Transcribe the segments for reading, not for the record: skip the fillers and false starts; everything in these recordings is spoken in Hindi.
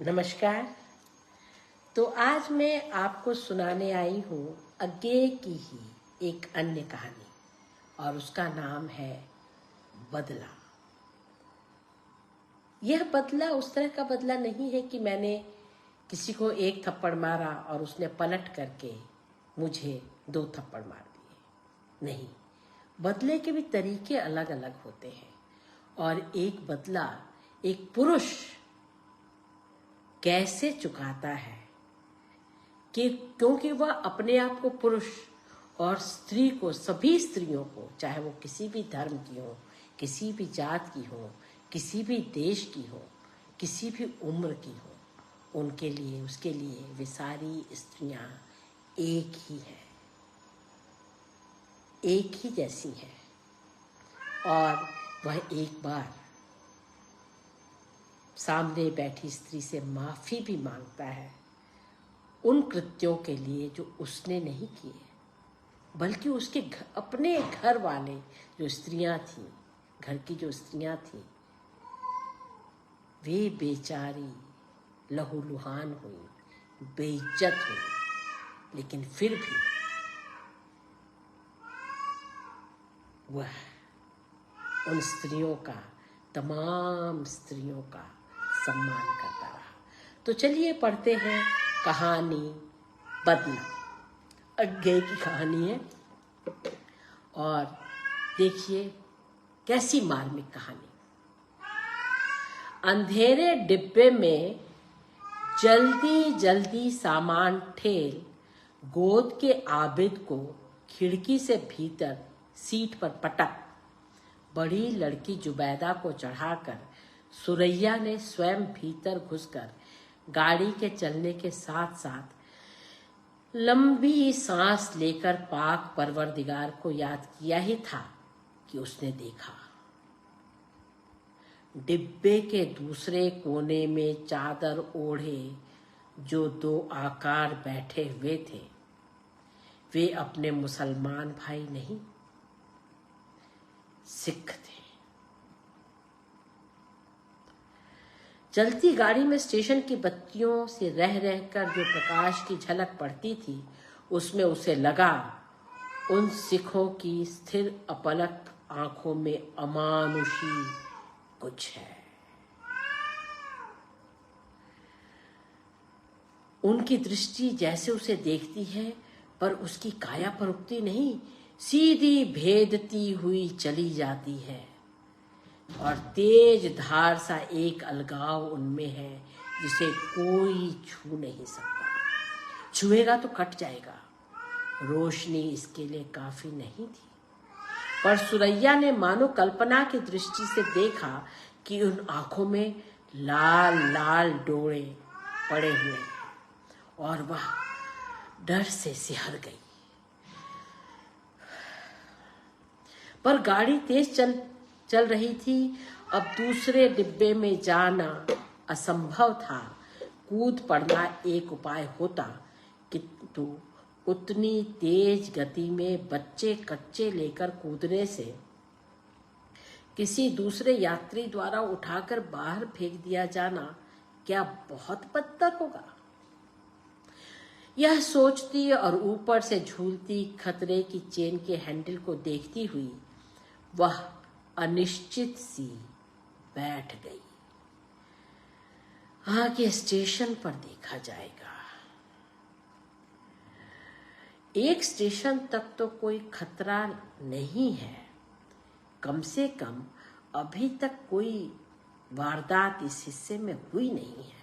नमस्कार। तो आज मैं आपको सुनाने आई हूँ अज्ञे की ही एक अन्य कहानी और उसका नाम है बदला। यह बदला उस तरह का बदला नहीं है कि मैंने किसी को एक थप्पड़ मारा और उसने पलट करके मुझे 2 थप्पड़ मार दिए। नहीं, बदले के भी तरीके अलग अलग होते हैं और एक बदला एक पुरुष कैसे चुकाता है कि क्योंकि वह अपने आप को पुरुष और स्त्री को, सभी स्त्रियों को, चाहे वो किसी भी धर्म की हो, किसी भी जात की हो, किसी भी देश की हो, किसी भी उम्र की हो, उनके लिए, उसके लिए वे सारी स्त्रियां एक ही हैं, एक ही जैसी हैं। और वह एक बार सामने बैठी स्त्री से माफी भी मांगता है उन कृत्यों के लिए जो उसने नहीं किए, बल्कि उसके अपने घर वाले जो स्त्रियां थीं, घर की जो स्त्रियां थीं, वे बेचारी लहूलुहान हुई, बेइज्जत हुई, लेकिन फिर भी वह उन स्त्रियों का, तमाम स्त्रियों का सम्मान करता रहा। तो चलिए पढ़ते हैं कहानी बदला। अज्ञे की कहानी है और देखिए कैसी मार्मिक कहानी। अंधेरे डिब्बे में जल्दी जल्दी सामान ठेल गोद के आबिद को खिड़की से भीतर सीट पर पटक बड़ी लड़की जुबैदा को चढ़ाकर सुरैया ने स्वयं भीतर घुसकर गाड़ी के चलने के साथ साथ लंबी सांस लेकर पाक परवरदिगार को याद किया ही था कि उसने देखा डिब्बे के दूसरे कोने में चादर ओढ़े जो 2 आकार बैठे हुए थे, वे अपने मुसलमान भाई नहीं, सिख थे। चलती गाड़ी में स्टेशन की बत्तियों से रह रहकर जो प्रकाश की झलक पड़ती थी, उसमें उसे लगा उन सिखों की स्थिर अपलक आंखों में अमानुषी कुछ है। उनकी दृष्टि जैसे उसे देखती है, पर उसकी काया पर रुकती नहीं, सीधी भेदती हुई चली जाती है और तेज धार सा एक अलगाव उनमें है जिसे कोई छू नहीं सकता। छुएगा तो कट जाएगा। रोशनी इसके लिए काफी नहीं थी, पर सुरैया ने मानो कल्पना की दृष्टि से देखा कि उन आंखों में लाल लाल डोरे पड़े हुए हैं और वह डर से सिहर गई। पर गाड़ी तेज चल रही थी। अब दूसरे डिब्बे में जाना असंभव था। कूद पड़ना एक उपाय होता, किंतु उतनी तेज गति में बच्चे कच्चे लेकर कूदने से किसी दूसरे यात्री द्वारा उठाकर बाहर फेंक दिया जाना क्या बहुत बदतर होगा। यह सोचती और ऊपर से झूलती खतरे की चेन के हैंडल को देखती हुई वह अनिश्चित सी बैठ गई। आगे स्टेशन पर देखा जाएगा। एक स्टेशन तक तो कोई खतरा नहीं है, कम से कम अभी तक कोई वारदात इस हिस्से में हुई नहीं है।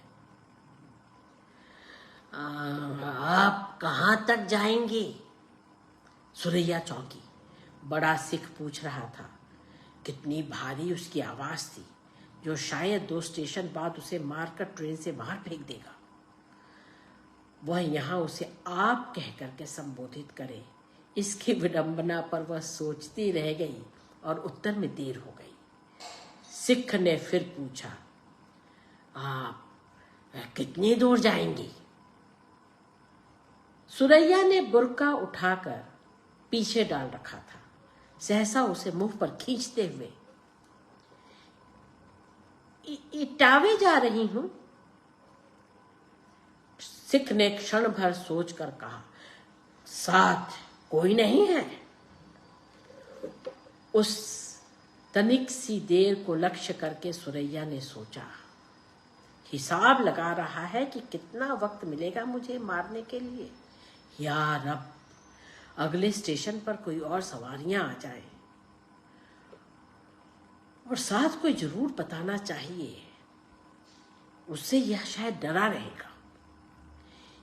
आप कहाँ तक जाएंगे? सुरैया चौंकी। बड़ा सिख पूछ रहा था। कितनी भारी उसकी आवाज थी, जो शायद 2 स्टेशन बाद उसे मारकर ट्रेन से बाहर फेंक देगा। वह यहाँ उसे आप कह करके संबोधित करे, इसकी विडंबना पर वह सोचती रह गई और उत्तर में देर हो गई। सिख ने फिर पूछा, आप कितनी दूर जाएंगी? सुरैया ने बुर्का उठाकर पीछे डाल रखा था। सहसा उसे मुंह पर खींचते हुए, इटावे जा रही हूं। सिख ने क्षण भर सोचकर कहा, साथ कोई नहीं है। उस तनिक सी देर को लक्ष्य करके सुरैया ने सोचा, हिसाब लगा रहा है कि कितना वक्त मिलेगा मुझे मारने के लिए। या रब, अगले स्टेशन पर कोई और सवारियां आ जाए और साथ कोई जरूर बताना चाहिए, उससे यह शायद डरा रहेगा।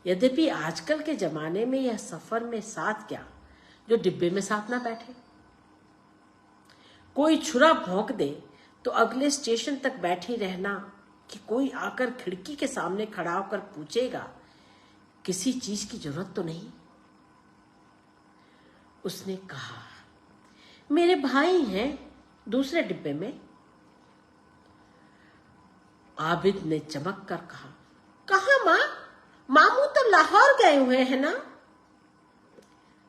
यद्यपि आजकल के जमाने में यह सफर में साथ क्या, जो डिब्बे में साथ ना बैठे। कोई छुरा भौंक दे तो अगले स्टेशन तक बैठी रहना कि कोई आकर खिड़की के सामने खड़ा होकर पूछेगा, किसी चीज की जरूरत तो नहीं। उसने कहा, मेरे भाई हैं दूसरे डिब्बे में। आबिद ने चमक कर कहा, कहा मां? मामू तो लाहौर गए हुए हैं ना?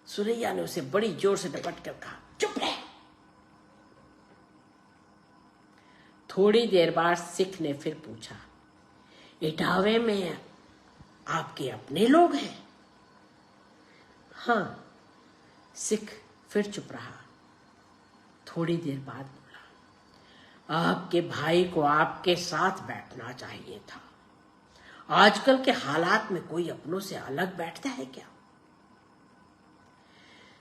सुरैया ने उसे बड़ी जोर से डपट कर कहा, चुप रह। थोड़ी देर बाद सिख ने फिर पूछा, इटावे में आपके अपने लोग हैं? हाँ। सिख फिर चुप रहा। थोड़ी देर बाद बोला, आपके भाई को आपके साथ बैठना चाहिए था। आजकल के हालात में कोई अपनों से अलग बैठता है क्या?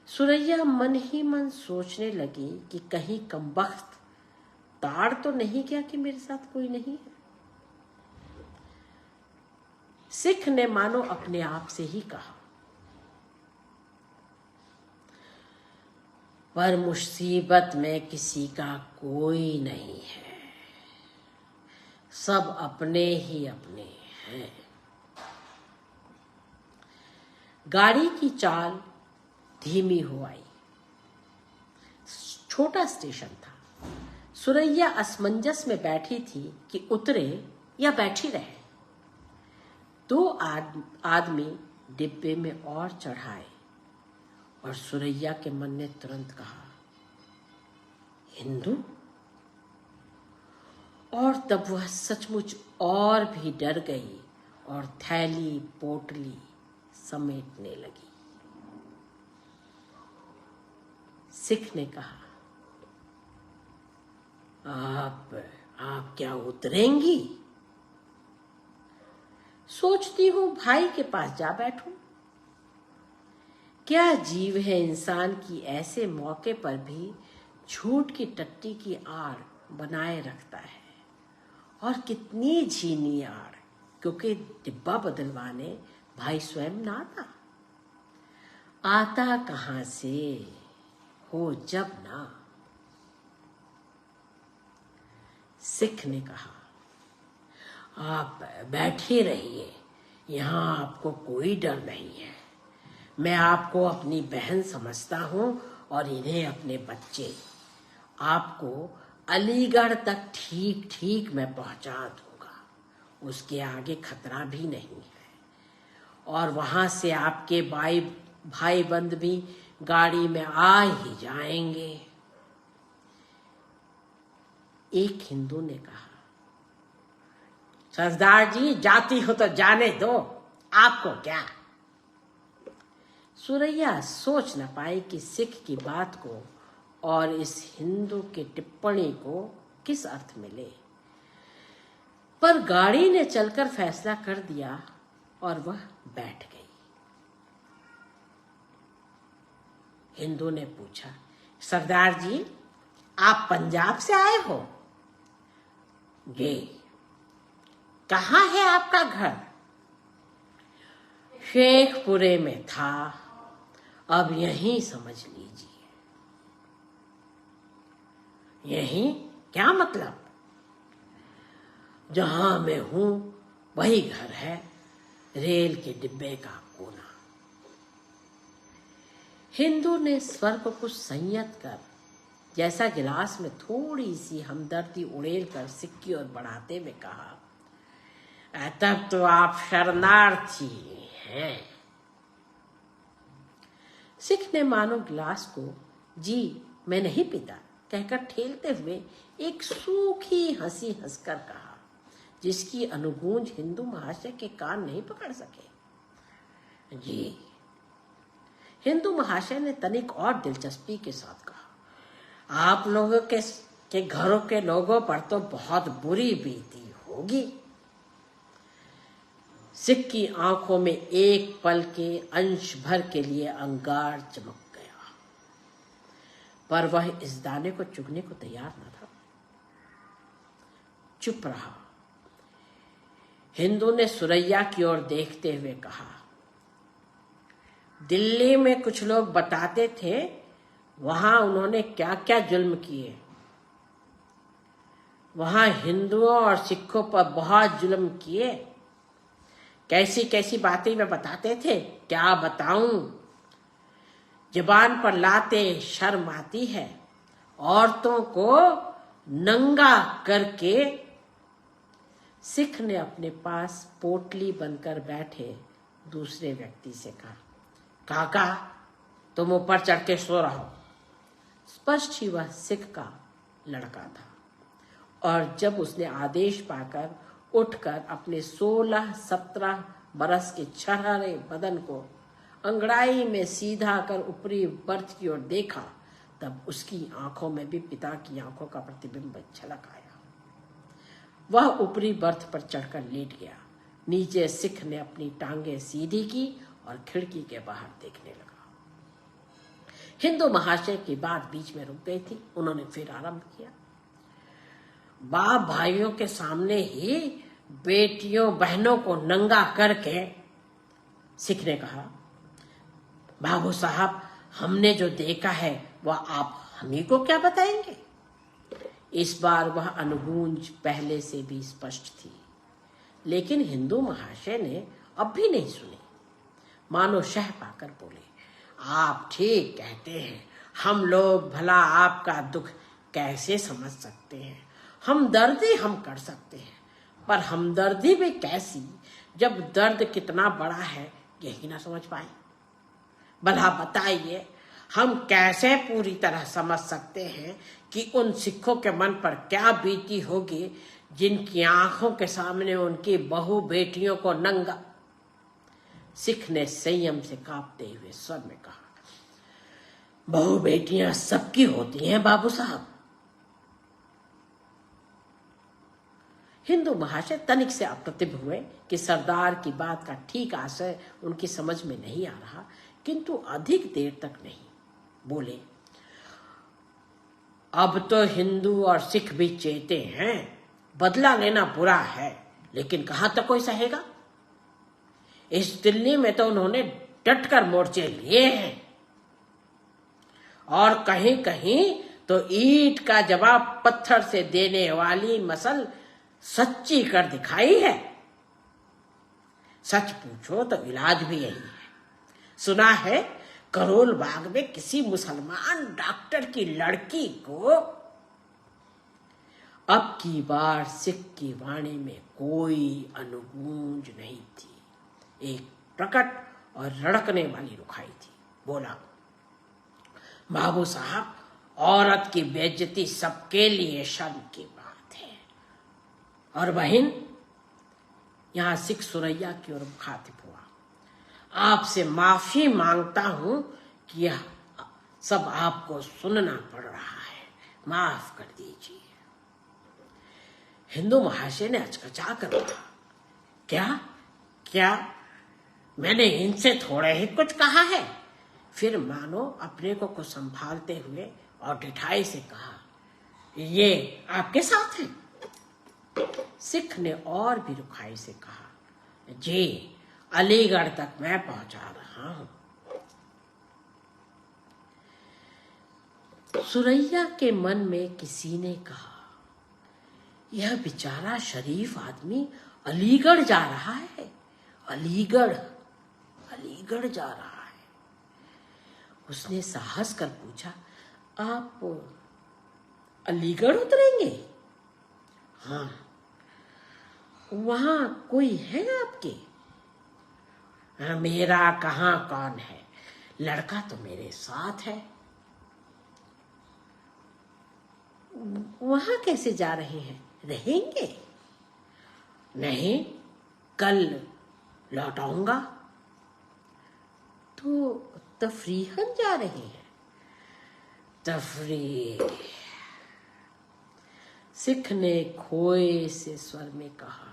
सुरैया मन ही मन सोचने लगी कि कहीं कमबख्त ताड़ तो नहीं क्या कि मेरे साथ कोई नहीं है। सिख ने मानो अपने आप से ही कहा, पर मुसीबत में किसी का कोई नहीं है, सब अपने ही अपने हैं। गाड़ी की चाल धीमी हो आई। छोटा स्टेशन था। सुरैया असमंजस में बैठी थी कि उतरे या बैठी रहे। दो आदमी डिब्बे में और चढ़ाए और सुरैया के मन ने तुरंत कहा, हिंदू? और तब वह सचमुच और भी डर गई और थैली पोटली समेटने लगी। सिख ने कहा, आप क्या उतरेंगी? सोचती हूं भाई के पास जा बैठूं। क्या जीव है इंसान की ऐसे मौके पर भी झूठ की टट्टी की आड़ बनाए रखता है, और कितनी झीनी आड़, क्योंकि डिब्बा बदलवाने भाई स्वयं ना आता। आता कहां से हो जब ना। सिख ने कहा, आप बैठे रहिए, यहां आपको कोई डर नहीं है। मैं आपको अपनी बहन समझता हूं और इन्हें अपने बच्चे। आपको अलीगढ़ तक ठीक ठीक मैं पहुंचा दूंगा, उसके आगे खतरा भी नहीं है। और वहां से आपके भाई बंद भी गाड़ी में आ ही जाएंगे। एक हिंदू ने कहा, सरदार जी जाती हो तो जाने दो, आपको क्या। सुरैया सोच न पाई कि सिख की बात को और इस हिंदू की टिप्पणी को किस अर्थ में ले, पर गाड़ी ने चलकर फैसला कर दिया और वह बैठ गई। हिंदू ने पूछा, सरदार जी आप पंजाब से आए हो? जी। कहाँ है आपका घर? शेखपुरे में था, अब यहीं समझ लीजिए। यहीं क्या मतलब? जहां मैं हूं वही घर है, रेल के डिब्बे का कोना। हिंदू ने स्वर को कुछ संयत कर, जैसा गिलास में थोड़ी सी हमदर्दी उड़ेल कर सिख की ओर बढ़ाते हुए कहा, तब तो आप शरणार्थी हैं। सिख ने मानो गिलास को जी मैं नहीं पीता कहकर ठेलते हुए एक सूखी हंसी हंसकर कहा, जिसकी अनुगूंज हिंदू महाशय के कान नहीं पकड़ सके। जी। हिंदू महाशय ने तनिक और दिलचस्पी के साथ कहा, आप लोगों के घरों के लोगों पर तो बहुत बुरी बीती होगी। सिख की आंखों में एक पल के अंश भर के लिए अंगार चमक गया, पर वह इस दाने को चुगने को तैयार न था। चुप रहा। हिंदू ने सुरैया की ओर देखते हुए कहा, दिल्ली में कुछ लोग बताते थे वहां उन्होंने क्या क्या जुल्म किए। वहां हिंदुओं और सिखों पर बहुत जुल्म किए। कैसी कैसी बातें वे बताते थे, क्या बताऊं। जुबान पर लाते शर्म आती है। औरतों को नंगा करके। सिख ने अपने पास पोटली बनकर बैठे दूसरे व्यक्ति से कहा, काका तुम ऊपर चढ़ के सो रहो। स्पष्ट ही वह सिख का लड़का था और जब उसने आदेश पाकर उठकर अपने 16-17 बरस के छरहरे बदन को अंगड़ाई में सीधा कर ऊपरी बर्थ की ओर देखा, तब उसकी आंखों में भी पिता की आंखों का प्रतिबिंब झलक आया। वह ऊपरी बर्थ पर चढ़कर लेट गया। नीचे सिख ने अपनी टांगें सीधी की और खिड़की के बाहर देखने लगा। हिंदू महाशय की बात बीच में रुक गई थी। उन्होंने फिर आरंभ किया, बाप भाइयों के सामने ही बेटियों बहनों को नंगा करके। सिख ने कहा, बाबू साहब हमने जो देखा है वह आप हमी को क्या बताएंगे। इस बार वह अनुगूंज पहले से भी स्पष्ट थी, लेकिन हिंदू महाशय ने अब भी नहीं सुनी। मानो शह पाकर बोले, आप ठीक कहते हैं। हम लोग भला आपका दुख कैसे समझ सकते हैं। हमदर्दी हम कर सकते हैं, पर हमदर्दी भी कैसी जब दर्द कितना बड़ा है यही ना समझ पाए। भला बताइए, हम कैसे पूरी तरह समझ सकते हैं कि उन सिखों के मन पर क्या बीती होगी जिनकी आंखों के सामने उनकी बहू बेटियों को नंगा। सिख ने संयम से कांपते हुए स्वर में कहा, बहू बेटियां सबकी होती हैं बाबू साहब। हिंदू महाशय तनिक से अप्रतिभ हुए कि सरदार की बात का ठीक आशय उनकी समझ में नहीं आ रहा, किंतु अधिक देर तक नहीं बोले। अब तो हिंदू और सिख भी चेते हैं, बदला लेना बुरा है, लेकिन कहां तक कोई सहेगा। इस दिल्ली में तो उन्होंने डटकर मोर्चे लिए हैं और कहीं कहीं तो ईंट का जवाब पत्थर से देने वाली मसल सच्ची कर दिखाई है। सच पूछो तो इलाज भी यही है। सुना है करोल बाग में किसी मुसलमान डॉक्टर की लड़की को। अब की बार सिख की वाणी में कोई अनुगूंज नहीं थी, एक प्रकट और रड़कने वाली रुखाई थी। बोला, बाबू साहब औरत की बेइज्जती सबके लिए शर्म की बात है। और बहन, यहां सिख सुरैया की ओर मुखातिब हुआ, आपसे माफी मांगता हूं कि यह सब आपको सुनना पड़ रहा है, माफ कर दीजिए। हिंदू महाशय ने अचकचा कर कहा, क्या मैंने इनसे थोड़े ही कुछ कहा है। फिर मानो अपने को कुछ संभालते हुए और ढिठाई से कहा, ये आपके साथ है। सिख ने और भी रुखाई से कहा, जी अलीगढ़ तक मैं पहुंचा रहा हूं। सुरैया के मन में किसी ने कहा, यह बेचारा शरीफ आदमी अलीगढ़ जा रहा है। अलीगढ़ जा रहा है। उसने साहस कर पूछा, आप अलीगढ़ उतरेंगे? हाँ। वहां कोई है आपके? हाँ, मेरा कहाँ कौन है, लड़का तो मेरे साथ है। वहां कैसे जा रहे हैं, रहेंगे? नहीं, कल लौट आऊंगा। तो तफरीहन जा रहे हैं। तफरीह। सिख ने खोए से स्वर में कहा,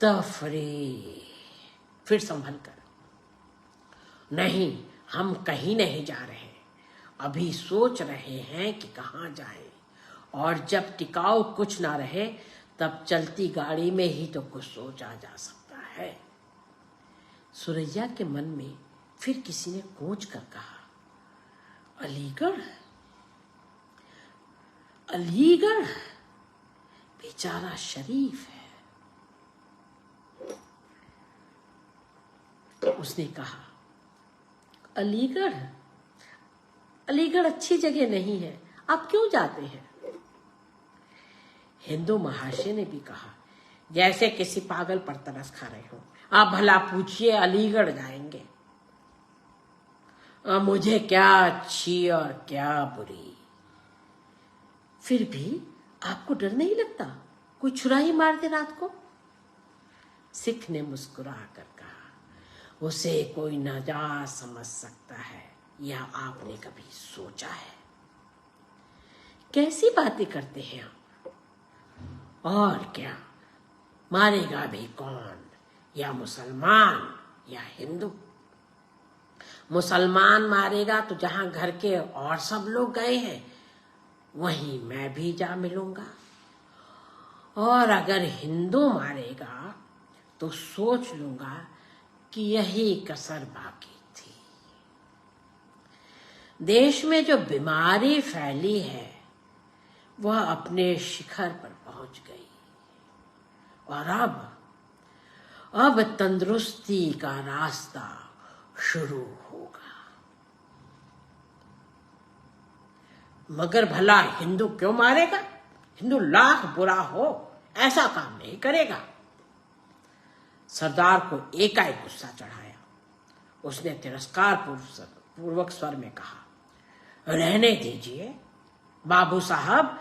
तफरीह। फिर संभल कर, नहीं, हम कहीं नहीं जा रहे, अभी सोच रहे हैं कि कहाँ जाएं, और जब टिकाऊ कुछ ना रहे तब चलती गाड़ी में ही तो कुछ सोचा जा सकता है। सुरैया के मन में फिर किसी ने कोच कर कहा, अलीगढ़? अलीगढ़ बेचारा शरीफ है। तो उसने कहा, अलीगढ़? अलीगढ़ अच्छी जगह नहीं है, आप क्यों जाते हैं? हिंदू महाशय ने भी कहा, जैसे किसी पागल पर तरस खा रहे हो, आप भला पूछिए अलीगढ़ जाएंगे? मुझे क्या अच्छी और क्या बुरी। फिर भी आपको डर नहीं लगता कोई छुरा ही मार दे रात को? सिख ने मुस्कुरा कर कहा, उसे कोई नाजायज समझ सकता है, यह आपने कभी सोचा है? कैसी बातें करते हैं आप? और क्या, मारेगा भी कौन, या मुसलमान या हिंदू? मुसलमान मारेगा तो जहां घर के और सब लोग गए हैं वहीं मैं भी जा मिलूंगा, और अगर हिंदू मारेगा तो सोच लूंगा कि यही कसर बाकी थी। देश में जो बीमारी फैली है वह अपने शिखर पर पहुंच गई, और अब तंदुरुस्ती का रास्ता शुरू होगा। मगर भला हिंदू क्यों मारेगा? हिंदू लाख बुरा हो ऐसा काम नहीं करेगा। सरदार को एकाएक गुस्सा चढ़ाया। उसने तिरस्कार पूर्वक स्वर में कहा, रहने दीजिए बाबू साहब,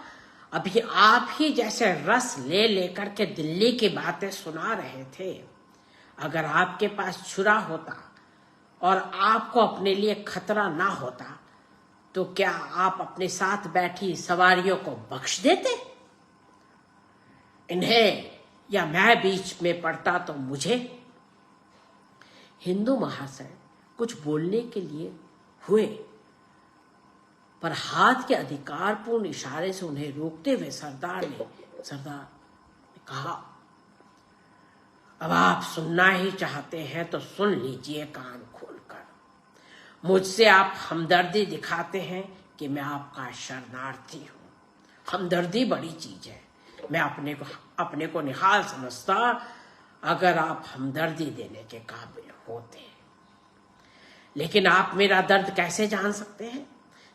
अभी आप ही जैसे रस ले लेकर के दिल्ली की बातें सुना रहे थे। अगर आपके पास छुरा होता और आपको अपने लिए खतरा ना होता तो क्या आप अपने साथ बैठी सवारियों को बख्श देते? इन्हें या मैं बीच में पड़ता तो मुझे? हिंदू महाशय कुछ बोलने के लिए हुए, पर हाथ के अधिकारपूर्ण इशारे से उन्हें रोकते हुए सरदार ने कहा, अब आप सुनना ही चाहते हैं तो सुन लीजिए कान खोलकर। मुझसे आप हमदर्दी दिखाते हैं कि मैं आपका शरणार्थी हूं। हमदर्दी बड़ी चीज है, मैं अपने को निहाल समझता अगर आप हमदर्दी देने के काबिल होते। लेकिन आप मेरा दर्द कैसे जान सकते हैं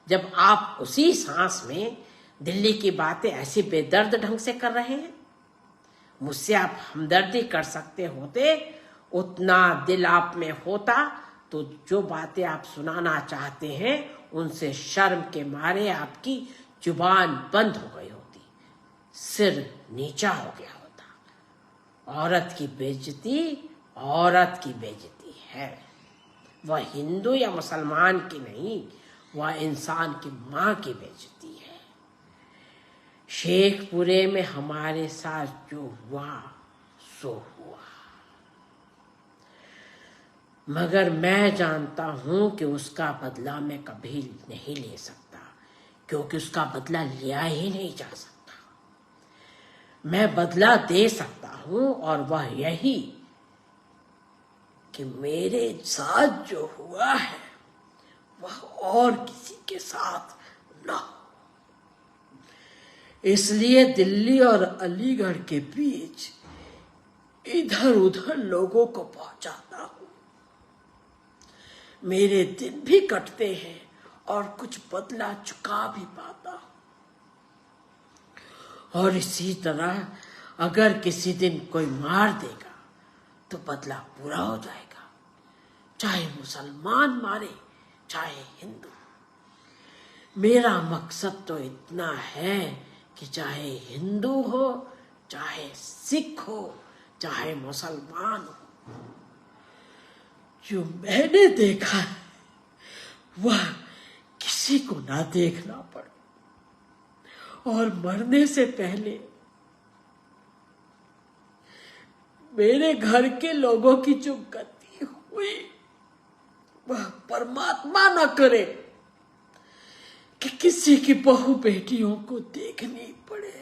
जब आप उसी सांस में दिल्ली की बातें ऐसी बेदर्द ढंग से कर रहे हैं? मुझसे आप हमदर्दी कर सकते होते, उतना दिल आप में होता तो जो बातें आप सुनाना चाहते हैं उनसे शर्म के मारे आपकी जुबान बंद हो गई होती, सिर नीचा हो गया होता। औरत की बेइज्जती है, वह हिंदू या मुसलमान की नहीं, वह इंसान की मां की बेइज्जती है। शेखपुरे में हमारे साथ जो हुआ सो हुआ, मगर मैं जानता हूं कि उसका बदला मैं कभी नहीं ले सकता, क्योंकि उसका बदला लिया ही नहीं जा सकता। मैं बदला दे सकता हूं, और वह यही कि मेरे साथ जो हुआ है वह और किसी के साथ ना हो। इसलिए दिल्ली और अलीगढ़ के बीच इधर उधर लोगों को पहुंचाता हूं। मेरे दिन भी कटते हैं और कुछ बदला चुका भी पाता हूं। और इसी तरह अगर किसी दिन कोई मार देगा तो बदला पूरा हो जाएगा, चाहे मुसलमान मारे चाहे हिंदू। मेरा मकसद तो इतना है कि चाहे हिंदू हो, चाहे सिख हो, चाहे मुसलमान हो, जो मैंने देखा है वह किसी को ना देखना पड़े और मरने से पहले मेरे घर के लोगों की जो गति हुई वह परमात्मा न करे कि किसी की बहू बेटियों को देखनी पड़े।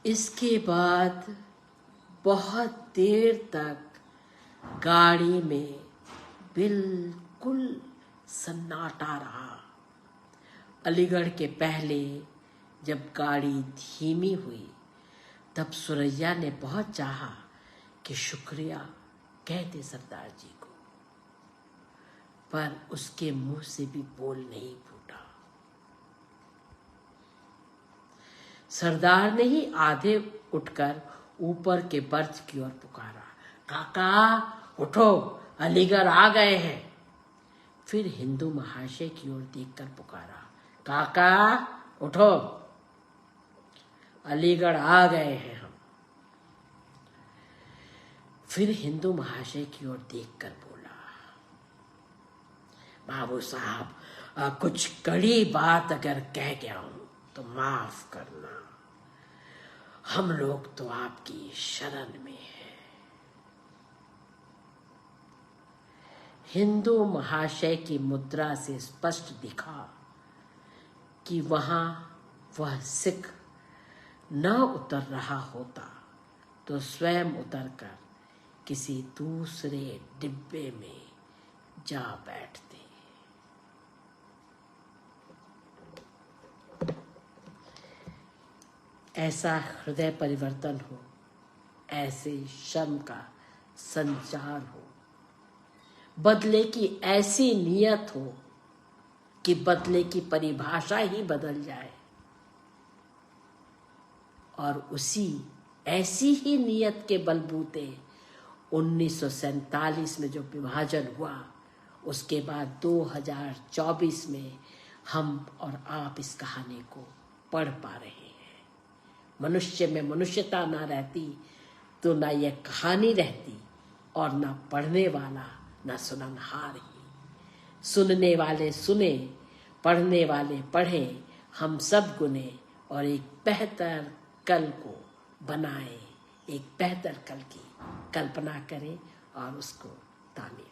इसके बाद बहुत देर तक गाड़ी में बिल्कुल सन्नाटा रहा। अलीगढ़ के पहले जब गाड़ी धीमी हुई तब सुरैया ने बहुत चाहा कि शुक्रिया कह दे सरदार जी को, पर उसके मुंह से भी बोल नहीं फूटा। सरदार ने ही आधे उठकर ऊपर के बर्थ की ओर पुकारा, काका उठो, अलीगढ़ आ गए हैं। फिर हिंदू महाशय की ओर देखकर पुकारा, काका उठो, अलीगढ़ आ गए हैं हम। फिर हिंदू महाशय की ओर देखकर बोला, बाबू साहब कुछ कड़ी बात अगर कह गया हूं तो माफ करना, हम लोग तो आपकी शरण में हैं। हिंदू महाशय की मुद्रा से स्पष्ट दिखा कि वहां वह सिख न उतर रहा होता तो स्वयं उतरकर किसी दूसरे डिब्बे में जा बैठते। ऐसा हृदय परिवर्तन हो, ऐसे श्रम का संचार हो, बदले की ऐसी नियत हो कि बदले की परिभाषा ही बदल जाए, और उसी ऐसी ही नियत के बलबूते 1947 में जो विभाजन हुआ उसके बाद 2024 में हम और आप इस कहानी को पढ़ पा रहे हैं। मनुष्य में मनुष्यता ना रहती तो ना यह कहानी रहती और ना पढ़ने वाला ना सुननहार ही। सुनने वाले सुने, पढ़ने वाले पढ़े, हम सब गुने और एक बेहतर कल को बनाए, एक बेहतर कल की कल्पना करें और उसको तामील